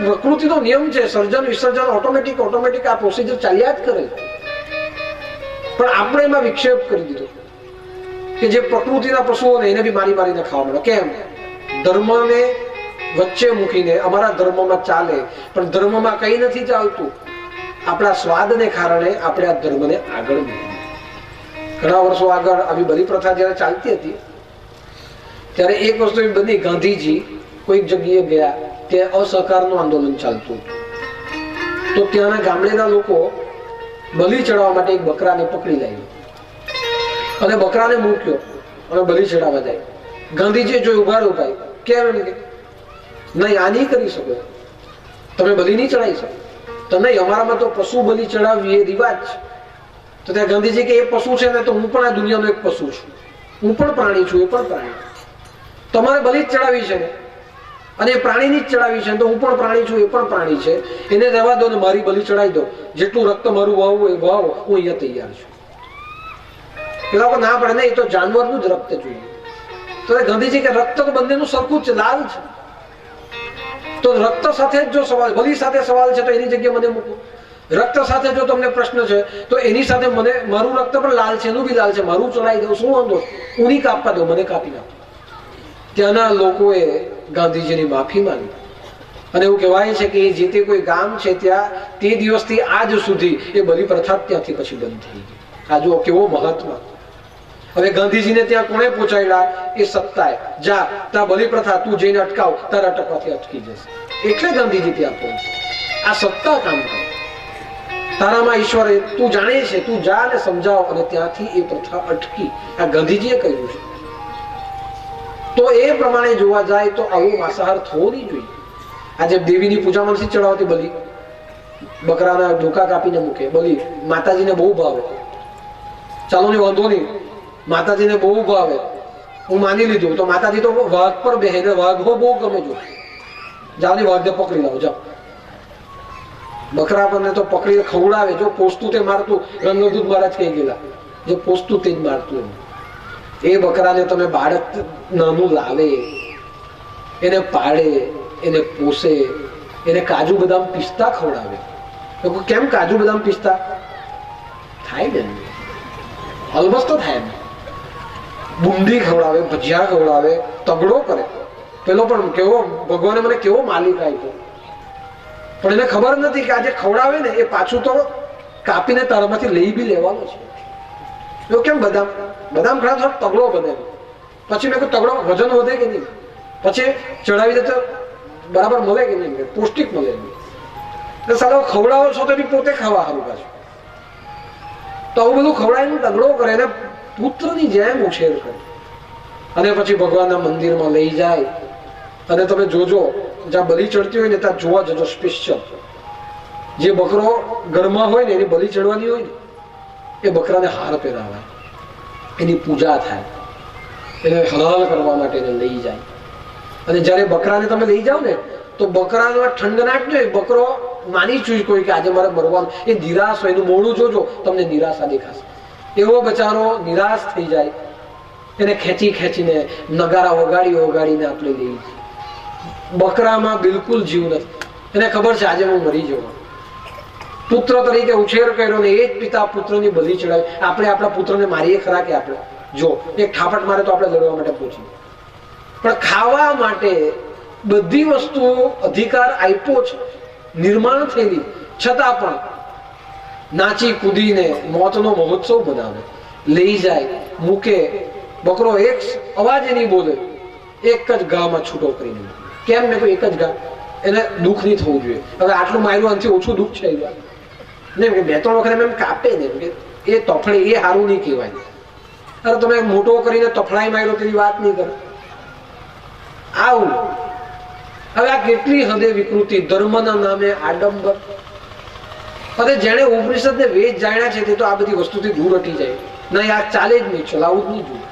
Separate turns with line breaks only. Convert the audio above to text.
પ્રકૃતિનો નિયમ છે, સર્જન વિસર્જન ઓટોમેટિક આ પ્રોસિજર ચાલ્યા જ કરે. પણ આપણે એમાં વિક્ષેપ કરી દીધો કે જે પ્રકૃતિના પશુઓને એને બી મારીને ખાવા મળે. કેમ? ધર્મને વચ્ચે મૂકીને અમારા ધર્મમાં ચાલે, પણ ધર્મમાં કઈ નથી ચાલતું. આપણા સ્વાદને કારણે આપણે આ ધર્મને આગળ મૂકીએ. ઘણા વર્ષો આગળ આવી બલિ પ્રથા જયારે ચાલતી હતી ત્યારે એક વસ્તુ એવી બની, ગાંધીજી કોઈક જગ્યાએ ગયા, ત્યાં અસહકારનું આંદોલન ચાલતું. તો ત્યાંના ગામડેના લોકો બલિ ચડાવવા માટે એક બકરાને પકડી લાવ્યો અને બકરાને મૂક્યો અને બલિ ચડાવવા જાય. ગાંધીજીએ જોયું, ઉભા રહો ભાઈ, કેમ? એમ કે નહીં, આ નહીં કરી શકો, તમે બલિ નહીં ચડાવી શકો. તો નહીં, અમારામાં તો પશુ બલિ ચડાવવી એ રિવાજ છે. તો ત્યાં ગાંધીજી કે એ પશુ છે ને, તો હું પણ આ દુનિયાનો એક પશુ છું, હું પણ પ્રાણી છું, એ પણ પ્રાણી. તમારે બલિ જ ચડાવી છે ને, અને એ પ્રાણીની જ ચડાવી છે, તો હું પણ પ્રાણી છું, એ પણ પ્રાણી છે, એને રહેવા દો ને મારી બલિ ચડાવી દો. જેટલું રક્ત મારું વાવવું એ વાવો, હું અહીંયા તૈયાર છું. પેલા લોકો ના પડે ને, એ તો જાનવરનું જ રક્ત જોઈએ. તો ગાંધીજી કે રક્ત તો બંનેનું સરખું જ છે, લાલ છે. તો રક્ત સાથે જ જો સવાલ, બલિ સાથે સવાલ છે તો એની જગ્યાએ મને મૂકો. રક્ત સાથે જો તમને પ્રશ્ન છે તો એની સાથે મને, મારું રક્ત પણ લાલ છે, એનું બી લાલ છે, મારું ચડાવી દઉં, શું વાંધો? ઉની કાપવા દો, મને કાપી નાખો. ત્યાંના લોકોએ ગાંધીજીની માફી માંગી અને એવું કહેવાય છે કે જે તે કોઈ ગામ છે ત્યાં તે દિવસથી આજ સુધી એ બલિ પ્રથા ત્યાંથી પછી બંધ થઈ ગઈ. આ જો કેવો મહાત્મા. હવે ગાંધીજીને ત્યાં કોણે પહોંચાડ્યા? એ સત્તાએ. જા, ત્યાં બલિ પ્રથા તું જઈને અટકાવ, તારા અટકવાથી અટકી જશે. એટલે ગાંધીજી ત્યાં પહોંચ્યા. આ સત્તા કામ કરે. તારામાં ઈશ્વર, તું જાણે છે, તું જા ને સમજાવ, અને ત્યાંથી એ પ્રથા અટકી. આ ગાંધીજીએ કહ્યું છે. તો એ પ્રમાણે જોવા જાય તો આવો માંસાહાર થવો નહીં જોઈએ. આજે દેવીની પૂજામાં નથી ચડાવતી બલિ, બકરાના ઢોકા કાપીને મૂકે. બલિ માતાજીને બહુ ભાવે, ચાલો ને વાંધો નહીં, માતાજીને બહુ ભાવે, હું માની લીધું. તો માતાજી તો વાઘ પર બેહે ને વાઘ બહુ ગમે. જો જાઓ ને વાઘને પકડી લાવો, જાઓ. બકરા પરને તો પકડીને ખવડાવે. જો પોસતું તે મારતું, રંગદૂત મહારાજ કહી ગયેલા, જે પોસતું તે જ મારતું. એમ એ બકરાને તમે બાળક નાનું લાવે, એને પાડે, એને પોસે, એને કાજુ બદામ પિસ્તા ખવડાવે. લોકો કેમ કાજુ બદામ પિસ્તા થાય ને? ઓલમોસ્ટ તો થાય ને. બુંદી ખવડાવે, ભજીયા ખવડાવે, તગડો કરે. પેલો પણ કેવો, ભગવાને મને કેવો માલિક આપ્યો, પણ એને ખબર નથી કે આજે ખવડાવે ને એ પાછું તો કાપીને તારામાંથી લઈ બી લેવાનો છે. એવું કેમ? બદામ ખરા થોડો તગડો બને. પછી મેં કહ્યું તગડો વજન વધે કે નહીં? પછી ચડાવી દે તો બરાબર મળે કે નહીં? પૌષ્ટિક મળે નહીં. સાલો ખવડાવો છો તો બી પોતે ખાવા સારું પાછું. તો આવું બધું ખવડાવીને તગડો કરે, એને પુત્રની જેમ ઉછેર કરે, અને પછી ભગવાનના મંદિરમાં લઈ જાય. અને તમે જોજો, જ્યાં બલિ ચડતી હોય ને ત્યાં જોવા જજો સ્પેશિયલ. જે બકરો ઘરમાં હોય ને એની બલિ ચડવાની હોય ને, એ બકરાને હાર પહેરાવાય, એની પૂજા થાય, એને હલાલ કરવા માટે એને લઈ જાય. અને જ્યારે બકરાને તમે લઈ જાઓ ને તો બકરાનો ઠંડનાટ ને બકરો માની ચૂક કોઈ કે આજે મારે મરવાનું, એ નિરાશ હોય. એનું મોઢું જોજો, તમને નિરાશા દેખાશે. એવો બચારો નિરાશ થઈ જાય, એને ખેંચીને નગારા વગાડીને આપણે લઈ જઈએ. બકરામાં બિલકુલ જીવ નથી. એને ખબર છે આજે હું મરી જવાનું. પુત્ર તરીકે ઉછેર કર્યો ને એ જ પિતા પુત્રની બલિ ચડાવી. આપણે આપણા પુત્રને મારીએ ખરા કે? આપણે જો એક ઠાપટ મારે તો આપણે લડવા માટે પહોંચીએ, પણ ખાવા માટે બધી વસ્તુ અધિકાર આપ્યો છે, નિર્માણ થયેલી છતાં પણ નાચી કૂદીને મોતનો મહોત્સવ બનાવે, લઈ જાય, મૂકે. બકરો એક અવાજ નહીં બોલે, એક જ ગામાં છૂટો કરીને. કેમ? મેં કોઈ એક જ ગા, એને દુઃખ નહીં થવું જોઈએ. હવે આટલું માર્યું, આનાથી ઓછું દુઃખ છે ને? બે ત્રણ વખત એમ કાપે ને, એ તફડી, એ સારું નહીં કહેવાય. અરે તમે મોટો કરીને તફડાઈ માર્યો તેની વાત નહીં કરો. આવું હવે આ કેટલી હદે વિકૃતિ, ધર્મના નામે આડંબર. અને જેને ઉપનિષદ ને વેદ જાણ્યા છે તે તો આ બધી વસ્તુથી દૂર હટી જાય. નહીં, આ ચાલે જ નહીં, ચલાવવું જ નહીં જોઈએ.